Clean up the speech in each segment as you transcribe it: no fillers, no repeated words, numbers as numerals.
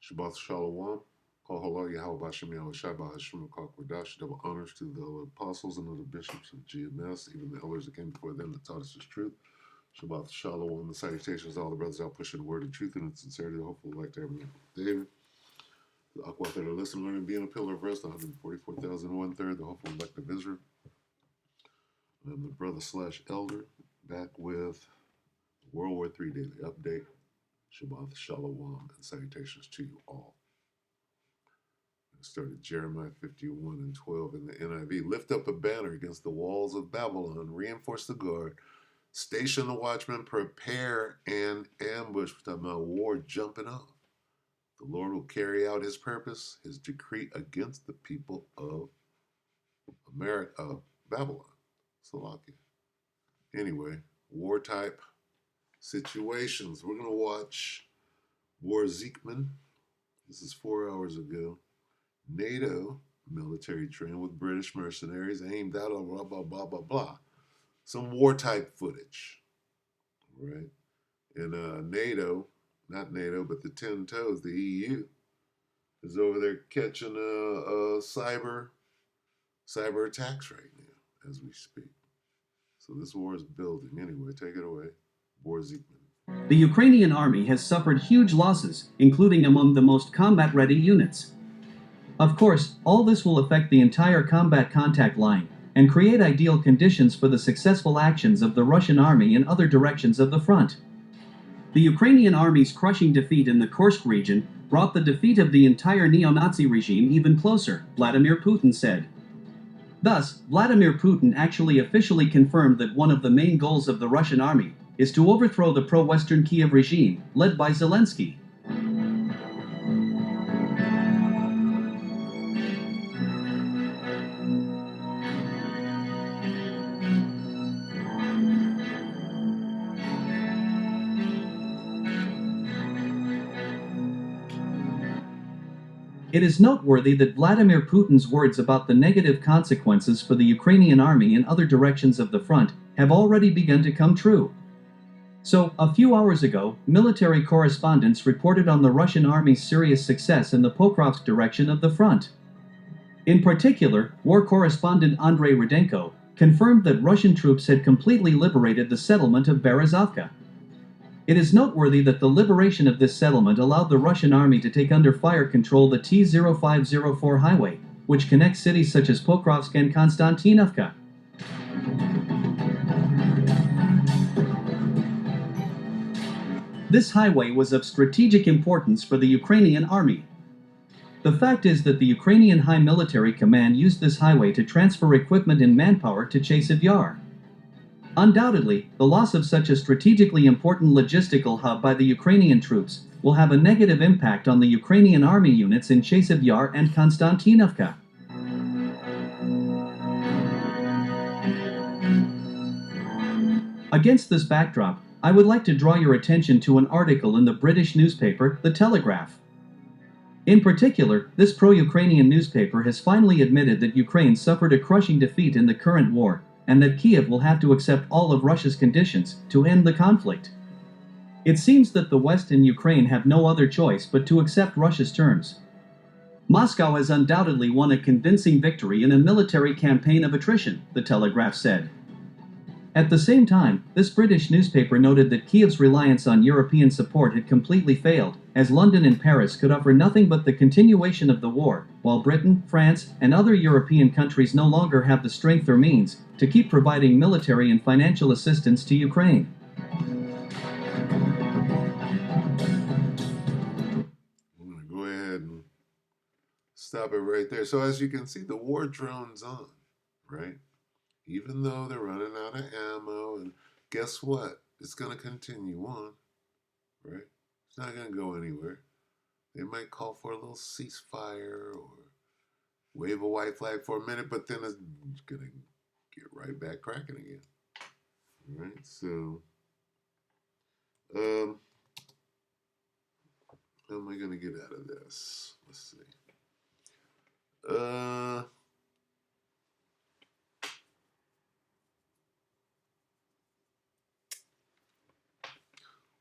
Shabbat Shalom. Kol Halal Yahweh Bashem Yahweh Shabbat Hashem Kwadash. Double honors to the apostles and other bishops of GMS, even the elders that came before them that taught us the truth. Shabbat Shalom. The salutations to all the brothers out pushing the word of truth and sincerity. Hopefully, like to have you, David. The Aquat that are listening, learning, being a pillar of rest, 144,001 third, the hopeful elect of Israel. I'm the brother slash elder, back with World War III Daily Update. Shabbat Shalom and salutations to you all. I started Jeremiah 51 and 12 in the NIV. Lift up a banner against the walls of Babylon, reinforce the guard, station the watchman, prepare an ambush. We're talking about war jumping off. The Lord will carry out his purpose, his decree against the people of Babylon, Slovakia. Anyway, war type situations. We're going to watch War Zeekman. This is 4 hours ago. NATO military train with British mercenaries aimed out on blah, blah, blah, blah, blah. Some war type footage, right? And NATO, not NATO, but the 10 toes, the EU, is over there catching cyber attacks right now as we speak. So this war is building. Anyway, take it away. War Zeekman. The Ukrainian army has suffered huge losses, including among the most combat-ready units. Of course, all this will affect the entire combat contact line and create ideal conditions for the successful actions of the Russian army in other directions of the front. The Ukrainian army's crushing defeat in the Kursk region brought the defeat of the entire neo-Nazi regime even closer, Vladimir Putin said. Thus, Vladimir Putin actually officially confirmed that one of the main goals of the Russian army is to overthrow the pro-Western Kiev regime, led by Zelensky. It is noteworthy that Vladimir Putin's words about the negative consequences for the Ukrainian army in other directions of the front have already begun to come true. So, a few hours ago, military correspondents reported on the Russian army's serious success in the Pokrovsk direction of the front. In particular, war correspondent Andrei Rudenko confirmed that Russian troops had completely liberated the settlement of Berezovka. It is noteworthy that the liberation of this settlement allowed the Russian army to take under fire control the T-0504 highway, which connects cities such as Pokrovsk and Konstantinovka. This highway was of strategic importance for the Ukrainian army. The fact is that the Ukrainian High Military Command used this highway to transfer equipment and manpower to Chasiv Yar. Undoubtedly, the loss of such a strategically important logistical hub by the Ukrainian troops will have a negative impact on the Ukrainian army units in Chasiv Yar and Konstantinovka. Against this backdrop, I would like to draw your attention to an article in the British newspaper, The Telegraph. In particular, this pro-Ukrainian newspaper has finally admitted that Ukraine suffered a crushing defeat in the current war, and that Kiev will have to accept all of Russia's conditions to end the conflict. It seems that the West and Ukraine have no other choice but to accept Russia's terms. Moscow has undoubtedly won a convincing victory in a military campaign of attrition, the Telegraph said. At the same time, this British newspaper noted that Kiev's reliance on European support had completely failed, as London and Paris could offer nothing but the continuation of the war, while Britain, France, and other European countries no longer have the strength or means to keep providing military and financial assistance to Ukraine. I'm going to go ahead and stop it right there. So as you can see, the war drones on, right? Even though they're running out of ammo, and guess what? It's going to continue on, right? It's not going to go anywhere. They might call for a little ceasefire or wave a white flag for a minute, but then it's going to get right back cracking again. All right, so how am I going to get out of this? Let's see.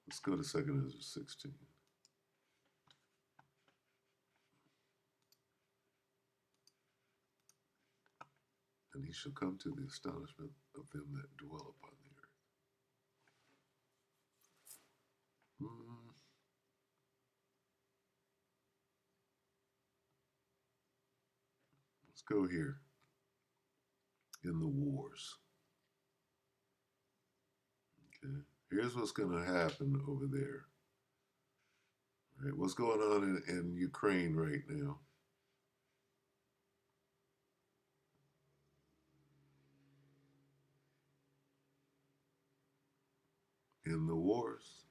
Let's go to 2 Ezra 16. and he shall come to the astonishment of them that dwell upon the earth. Let's go here. In the wars. Okay. Here's what's going to happen over there. Right? What's going on in Ukraine right now? In the wars.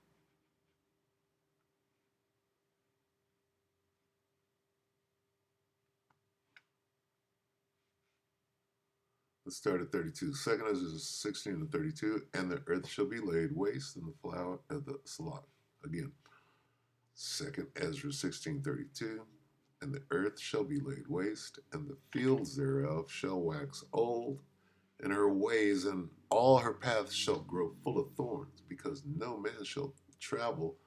Let's start at 32. Second Ezra 16 and 32. And the earth shall be laid waste, and the flower of the Salat. Again. Second Ezra 16:32. And the earth shall be laid waste, and the fields thereof shall wax old, and her ways and all her paths shall grow full of thorns, because no man shall travel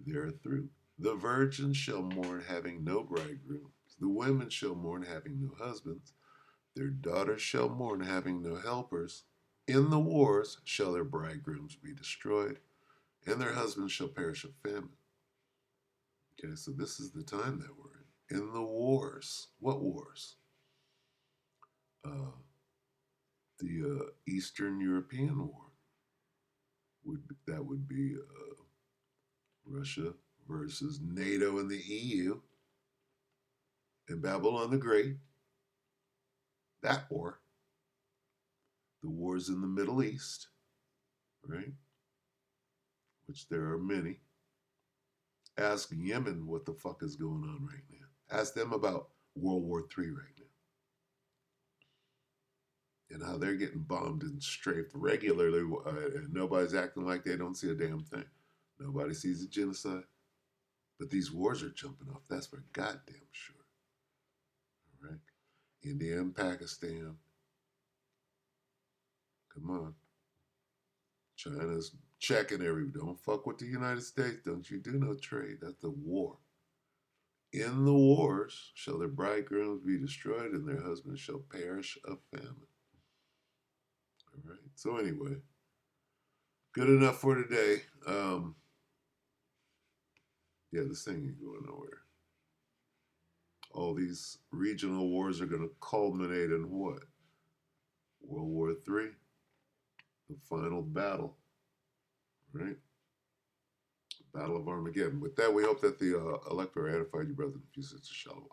therethrough. The virgins shall mourn, having no bridegrooms. The women shall mourn, having no husbands. Their daughters shall mourn, having no helpers. In the wars shall their bridegrooms be destroyed, and their husbands shall perish of famine. Okay, so this is the time that we're in. In the wars. What wars? The Eastern European War. That would be Russia versus NATO and the EU and Babylon the Great. That war. The wars in the Middle East, right? Which there are many. Ask Yemen what the fuck is going on right now. Ask them about World War III right now. And how they're getting bombed and strafed regularly, and nobody's acting like they don't see a damn thing. Nobody sees a genocide. But these wars are jumping off. That's for goddamn sure. All right? India and Pakistan. Come on. China's checking don't fuck with the United States. Don't you do no trade. That's the war. In the wars shall their bridegrooms be destroyed, and their husbands shall perish of famine. All right. So anyway, good enough for today. Yeah, this thing ain't going nowhere. All these regional wars are going to culminate in what? World War III, the final battle, right? Battle of Armageddon. With that, we hope that the elector edified you, brothers and sisters. Shalom.